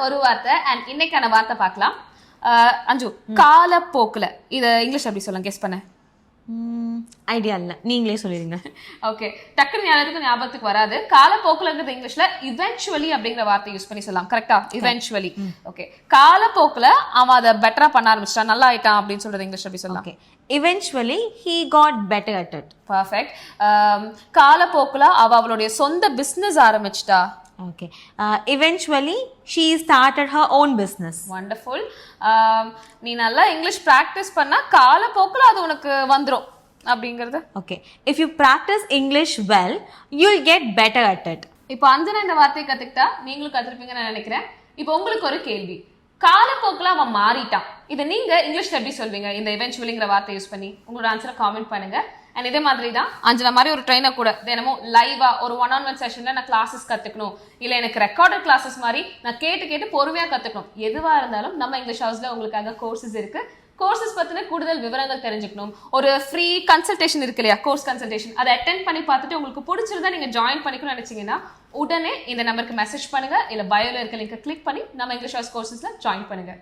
ஒரு வார்த்தை அண்ட் இன்னைக்கான வார்த்தை பார்க்கலாம். அஞ்சு, காலப்போக்குல இத இங்கிலீஷ் எப்படி சொல்லுங்க, கெஸ் பண்ண ஐடியா இல்ல, நீங்களே சொல்லிடுங்க. ஓகே, டக்குனு ஞாபகத்துக்கு வராது. காலப்போக்குலங்கிறது இங்கிலீஷ்ல இவென்ச்சுவலி அப்படிங்கிற வார்த்தை யூஸ் பண்ணி சொல்லலாம். கரெக்டா? இவென்ச்சுவலி. ஓகே, காலப்போக்குல அவன் அதை பெட்டரா பண்ண ஆரம்பிச்சிட்டான், நல்லா ஆயிட்டான் அப்படின்னு சொல்றது இங்கிலீஷ் எப்படி சொல்லலாம்? Okay, eventually he got better at it. Perfect. காலப்போக்குல அவளுடைய சொந்த பிசினஸ் ஆரம்பிச்சிட்டா. Okay, eventually she started her own business. Wonderful. நீ நல்லா இங்கிலீஷ் பிராக்டிஸ் பண்ணா காலப்போக்குல அது உனக்கு வந்துரும் அப்படிங்கிறது. Okay, if you practice English well, you'll get better at it. இப்போ அஞ்சனா இந்த வார்த்தையை கத்துக்கிட்டா நீங்களும் கத்துருப்பீங்கன்னு நான் நினைக்கிறேன். இப்போ உங்களுக்கு ஒரு கேள்வி, காலப்போக்குல அவன் மாறிட்டான், இதை நீங்க இங்கிலீஷ்ல எப்படி சொல்வீங்க? இந்த இவென்ச்சுவலிங்கிற வார்த்தை யூஸ் பண்ணி உங்களோட ஆன்சரை காமெண்ட் பண்ணுங்க. அண்ட் இதே மாதிரி தான் அஞ்சனா மாதிரி ஒரு ட்ரெயினர் கூட தினமும் லைவா ஒரு 1-on-1 செஷன்ல நான் கிளாஸஸ் கத்துக்கணும், இல்ல எனக்கு ரெக்கார்டட் கிளாஸஸ் மாதிரி நான் கேட்டு பொறுமையா கத்துக்கணும், எதுவா இருந்தாலும் நம்ம இங்கிலீஷ் ஹவுஸ்ல உங்களுக்காக கோர்சஸ் இருக்கு. கோர்சஸ் பத்தின கூடுதல் விவரங்கள் தெரிஞ்சுக்கணும், ஒரு ஃப்ரீ கன்சல்டேஷன் இருக்கு இல்லையா, கோர்ஸ் கன்சல்டேஷன், அதை அட்டென்ட் பண்ணி பார்த்துட்டு உங்களுக்கு பிடிச்சிருந்தா நீங்க ஜாயின் பண்ணிக்கணும்னு நினைச்சீங்கன்னா உடனே இந்த நம்பருக்கு மெசேஜ் பண்ணுங்க, இல்ல பயோல இருக்க லிங்கை கிளிக் பண்ணி நம்ம இங்கிலீஷ் ஹவுஸ் கோர்சஸ்ல ஜாயின் பண்ணுங்க.